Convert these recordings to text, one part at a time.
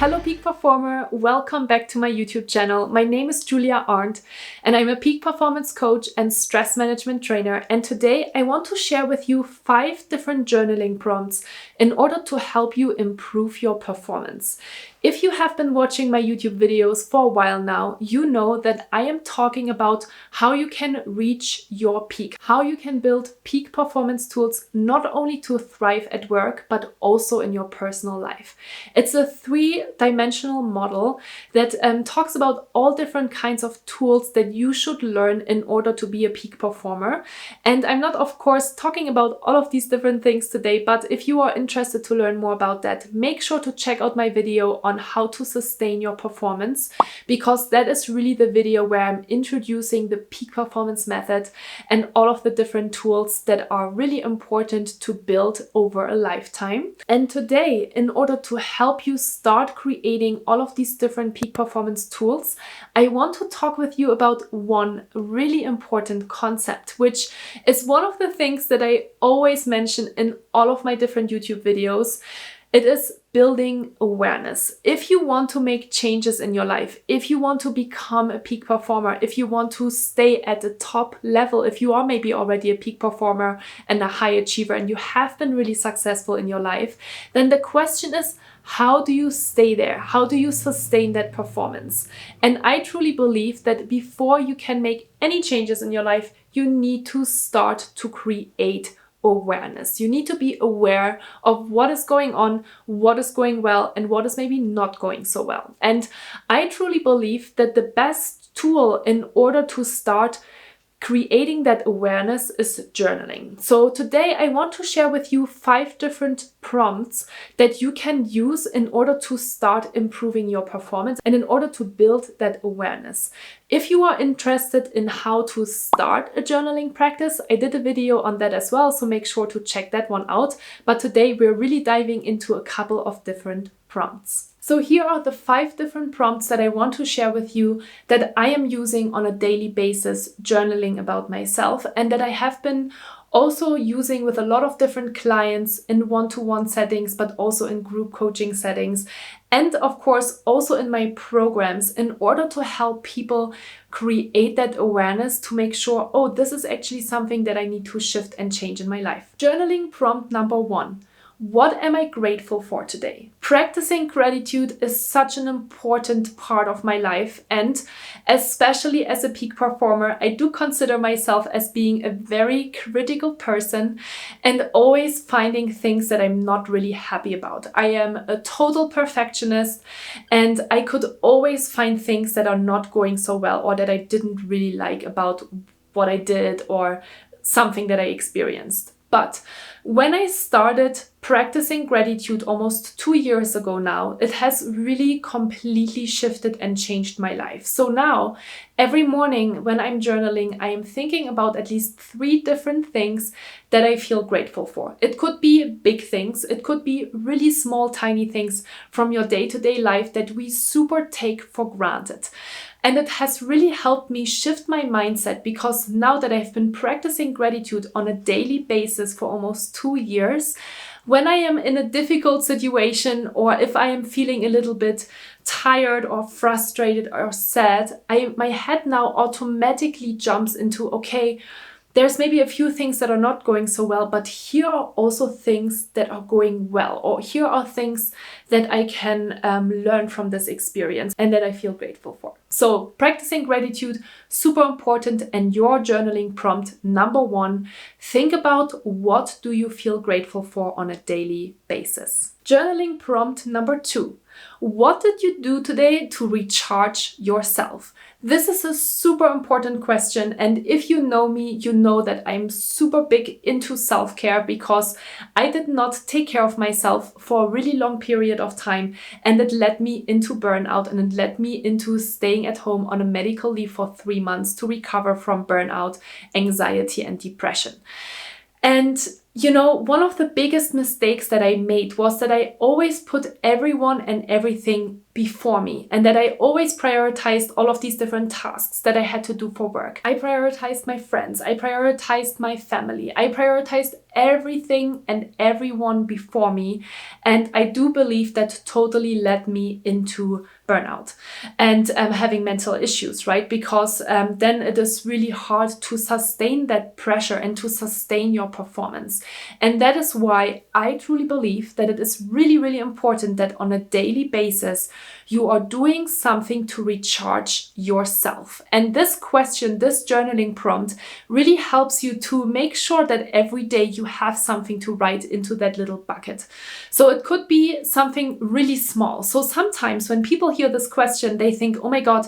Hello peak performer, welcome back to my YouTube channel. My name is Julia Arndt and I'm a peak performance coach and stress management trainer, and today I want to share with you 5 different journaling prompts in order to help you improve your performance. If you have been watching my YouTube videos for a while now, you know that I am talking about how you can reach your peak, how you can build peak performance tools not only to thrive at work, but also in your personal life. It's a 3-dimensional model that talks about all different kinds of tools that you should learn in order to be a peak performer. And I'm not, of course, talking about all of these different things today, but if you are interested to learn more about that, make sure to check out my video on how to sustain your performance, because that is really the video where I'm introducing the peak performance method and all of the different tools that are really important to build over a lifetime. And today, in order to help you start creating all of these different peak performance tools, I want to talk with you about one really important concept, which is one of the things that I always mention in all of my different YouTube videos. It is building awareness. If you want to make changes in your life, if you want to become a peak performer, if you want to stay at the top level, if you are maybe already a peak performer and a high achiever and you have been really successful in your life, then the question is, how do you stay there? How do you sustain that performance? And I truly believe that before you can make any changes in your life, you need to start to create awareness. You need to be aware of what is going on, what is going well, and what is maybe not going so well. And I truly believe that the best tool in order to start creating that awareness is journaling. So today I want to share with you 5 different prompts that you can use in order to start improving your performance and in order to build that awareness. If you are interested in how to start a journaling practice, I did a video on that as well, so make sure to check that one out. But today we're really diving into a couple of different prompts. So here are the 5 different prompts that I want to share with you that I am using on a daily basis, journaling about myself, and that I have been also using with a lot of different clients in one-to-one settings, but also in group coaching settings. And of course, also in my programs in order to help people create that awareness to make sure, oh, this is actually something that I need to shift and change in my life. Journaling prompt number 1. What am I grateful for today? Practicing gratitude is such an important part of my life, and especially as a peak performer, I do consider myself as being a very critical person and always finding things that I'm not really happy about. I am a total perfectionist and I could always find things that are not going so well or that I didn't really like about what I did or something that I experienced. But when I started practicing gratitude almost 2 years ago now, it has really completely shifted and changed my life. So now, every morning when I'm journaling, I am thinking about at least 3 different things that I feel grateful for. It could be big things. It could be really small, tiny things from your day-to-day life that we super take for granted. And it has really helped me shift my mindset, because now that I've been practicing gratitude on a daily basis for almost 2 years, when I am in a difficult situation or if I am feeling a little bit tired or frustrated or sad, my head now automatically jumps into, okay, there's maybe a few things that are not going so well, but here are also things that are going well, or here are things that I can learn from this experience and that I feel grateful for. So practicing gratitude, super important. And your journaling prompt number 1, think about what do you feel grateful for on a daily basis. Journaling prompt number 2. What did you do today to recharge yourself? This is a super important question, and if you know me, you know that I'm super big into self-care, because I did not take care of myself for a really long period of time, and it led me into burnout, and it led me into staying at home on a medical leave for 3 months to recover from burnout, anxiety, and depression. And You know, one of the biggest mistakes that I made was that I always put everyone and everything before me, and that I always prioritized all of these different tasks that I had to do for work. I prioritized my friends, I prioritized my family, I prioritized everything and everyone before me, and I do believe that totally led me into burnout and having mental issues, right? Because then it is really hard to sustain that pressure and to sustain your performance. And that is why I truly believe that it is really, really important that on a daily basis, you are doing something to recharge yourself. And this question, this journaling prompt really helps you to make sure that every day you have something to write into that little bucket. So it could be something really small. So sometimes when people hear this question, they think, oh my God,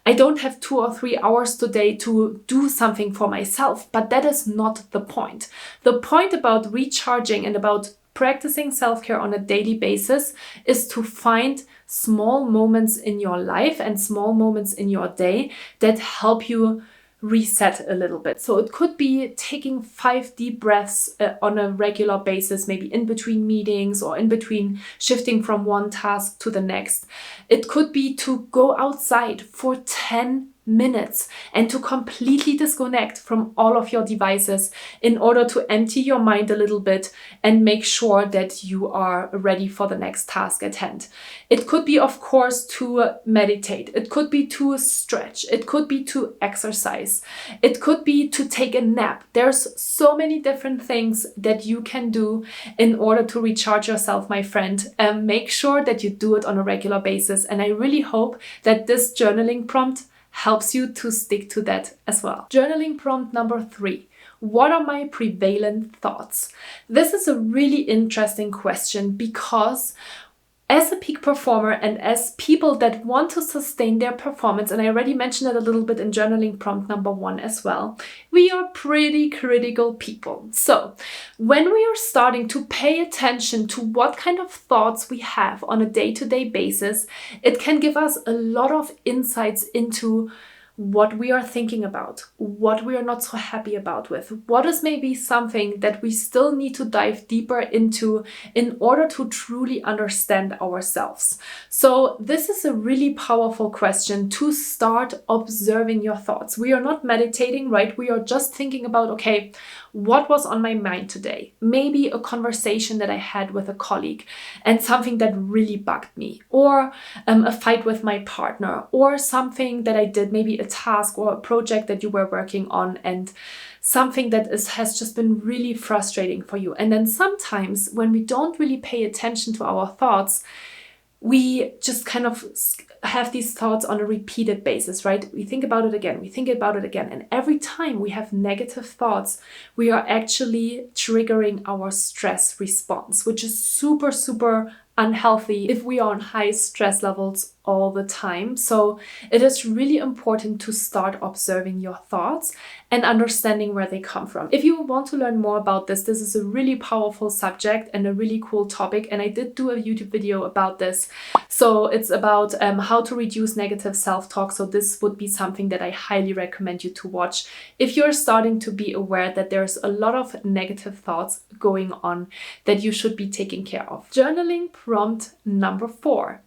I don't have 2 or 3 hours today to do something for myself. But that is not the point. The point about recharging and about practicing self-care on a daily basis is to find small moments in your life and small moments in your day that help you reset a little bit. So it could be taking 5 deep breaths on a regular basis, maybe in between meetings or in between shifting from one task to the next. It could be to go outside for 10 minutes and to completely disconnect from all of your devices in order to empty your mind a little bit and make sure that you are ready for the next task at hand. It could be, of course, to meditate. It could be to stretch. It could be to exercise. It could be to take a nap. There's so many different things that you can do in order to recharge yourself, my friend. Make sure that you do it on a regular basis. And I really hope that this journaling prompt helps you to stick to that as well. Journaling prompt number 3. What are my prevalent thoughts? This is a really interesting question because as a peak performer and as people that want to sustain their performance, and I already mentioned it a little bit in journaling prompt number 1 as well, we are pretty critical people. So when we are starting to pay attention to what kind of thoughts we have on a day-to-day basis, it can give us a lot of insights into what we are thinking about, what we are not so happy about with, what is maybe something that we still need to dive deeper into in order to truly understand ourselves. So this is a really powerful question to start observing your thoughts. We are not meditating, right? We are just thinking about, okay, what was on my mind today? Maybe a conversation that I had with a colleague and something that really bugged me, or a fight with my partner, or something that I did, maybe a task or a project that you were working on and something that has just been really frustrating for you. And then sometimes when we don't really pay attention to our thoughts, we just kind of have these thoughts on a repeated basis, right? We think about it again, we think about it again. And every time we have negative thoughts, we are actually triggering our stress response, which is super, super unhealthy if we are on high stress levels all the time. So it is really important to start observing your thoughts and understanding where they come from. If you want to learn more about this, this is a really powerful subject and a really cool topic. And I did do a YouTube video about this. So it's about how to reduce negative self-talk. So this would be something that I highly recommend you to watch if you're starting to be aware that there's a lot of negative thoughts going on that you should be taking care of. Journaling prompt number 4.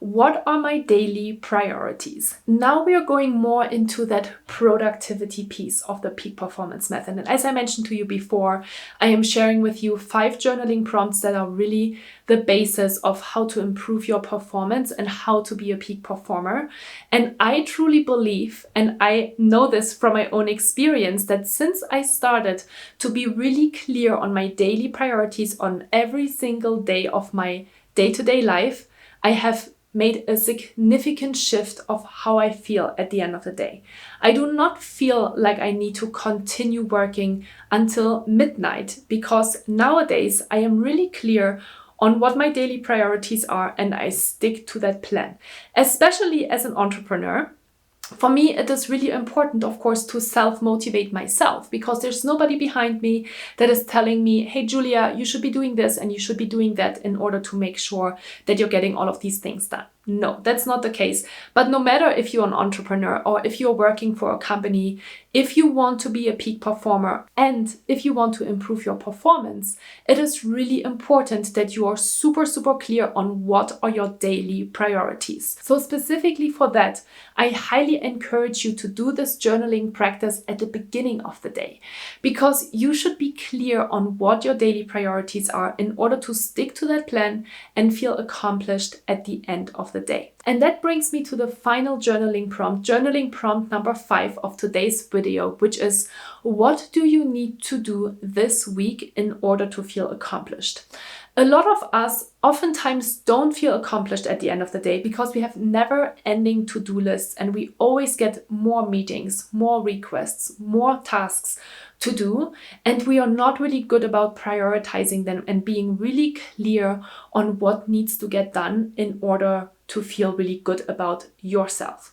What are my daily priorities? Now we are going more into that productivity piece of the peak performance method. And as I mentioned to you before, I am sharing with you 5 journaling prompts that are really the basis of how to improve your performance and how to be a peak performer. And I truly believe, and I know this from my own experience, that since I started to be really clear on my daily priorities on every single day of my day-to-day life, I have made a significant shift of how I feel at the end of the day. I do not feel like I need to continue working until midnight because nowadays I am really clear on what my daily priorities are and I stick to that plan. Especially as an entrepreneur, for me, it is really important, of course, to self-motivate myself because there's nobody behind me that is telling me, hey, Julia, you should be doing this and you should be doing that in order to make sure that you're getting all of these things done. No, that's not the case. But no matter if you're an entrepreneur or if you're working for a company, if you want to be a peak performer and if you want to improve your performance, it is really important that you are super, super clear on what are your daily priorities. So specifically for that, I highly encourage you to do this journaling practice at the beginning of the day, because you should be clear on what your daily priorities are in order to stick to that plan and feel accomplished at the end of the day. And that brings me to the final journaling prompt number 5 of today's video, which is, what do you need to do this week in order to feel accomplished? A lot of us oftentimes don't feel accomplished at the end of the day because we have never-ending to-do lists and we always get more meetings, more requests, more tasks to do, and we are not really good about prioritizing them and being really clear on what needs to get done in order to feel really good about yourself.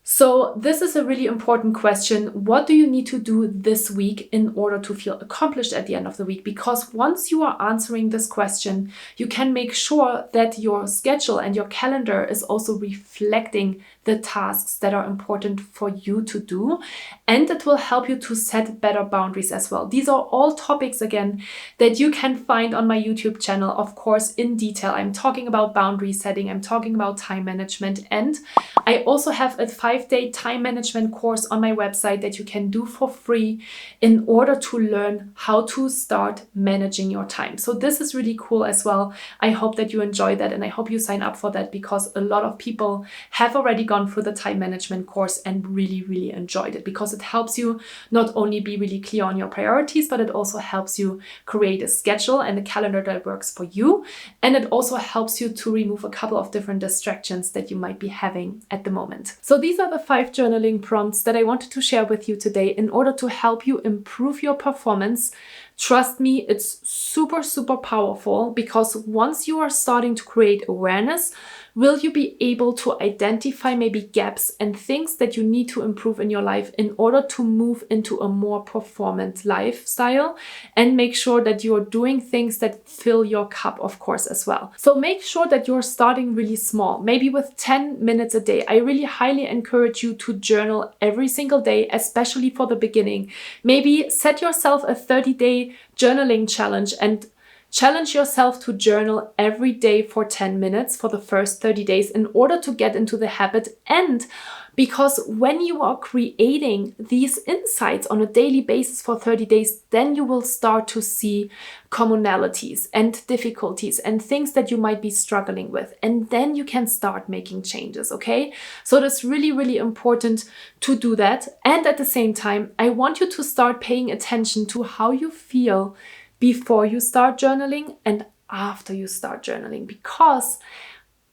So this is a really important question. What do you need to do this week in order to feel accomplished at the end of the week? Because once you are answering this question, you can make sure that your schedule and your calendar is also reflecting the tasks that are important for you to do. And it will help you to set better boundaries as well. These are all topics, again, that you can find on my YouTube channel, of course, in detail. I'm talking about boundary setting, I'm talking about time management, and I also have a 5-day time management course on my website that you can do for free in order to learn how to start managing your time. So this is really cool as well. I hope that you enjoy that and I hope you sign up for that, because a lot of people have already gone through the time management course and really, really enjoyed it, because it helps you not only be really clear on your priorities, but it also helps you create a schedule and a calendar that works for you. And it also helps you to remove a couple of different distractions that you might be having at the moment. So these are the 5 journaling prompts that I wanted to share with you today in order to help you improve your performance. Trust me, it's super, super powerful, because once you are starting to create awareness, will you be able to identify maybe gaps and things that you need to improve in your life in order to move into a more performant lifestyle and make sure that you're doing things that fill your cup, of course, as well. So make sure that you're starting really small, maybe with 10 minutes a day. I really highly encourage you to journal every single day, especially for the beginning. Maybe set yourself a 30-day journaling challenge and challenge yourself to journal every day for 10 minutes for the first 30 days in order to get into the habit. And because when you are creating these insights on a daily basis for 30 days, then you will start to see commonalities and difficulties and things that you might be struggling with. And then you can start making changes, okay? So that's really, really important to do that. And at the same time, I want you to start paying attention to how you feel before you start journaling and after you start journaling, because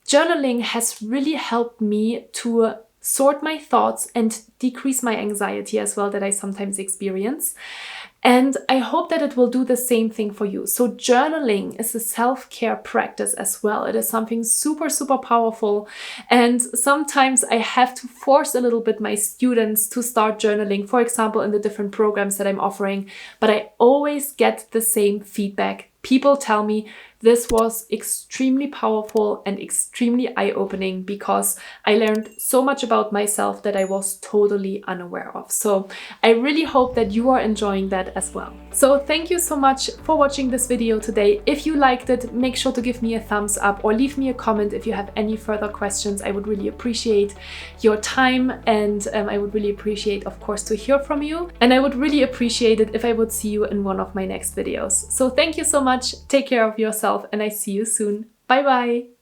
journaling has really helped me to sort my thoughts and decrease my anxiety as well that I sometimes experience. And I hope that it will do the same thing for you. So journaling is a self-care practice as well. It is something super, super powerful. And sometimes I have to force a little bit my students to start journaling, for example, in the different programs that I'm offering. But I always get the same feedback. People tell me this was extremely powerful and extremely eye-opening, because I learned so much about myself that I was totally unaware of. So I really hope that you are enjoying that as well. So thank you so much for watching this video today. If you liked it, make sure to give me a thumbs up or leave me a comment if you have any further questions. I would really appreciate your time, and I would really appreciate, of course, to hear from you. And I would really appreciate it if I would see you in one of my next videos. So thank you so much. Take care of yourself, and I see you soon. Bye bye.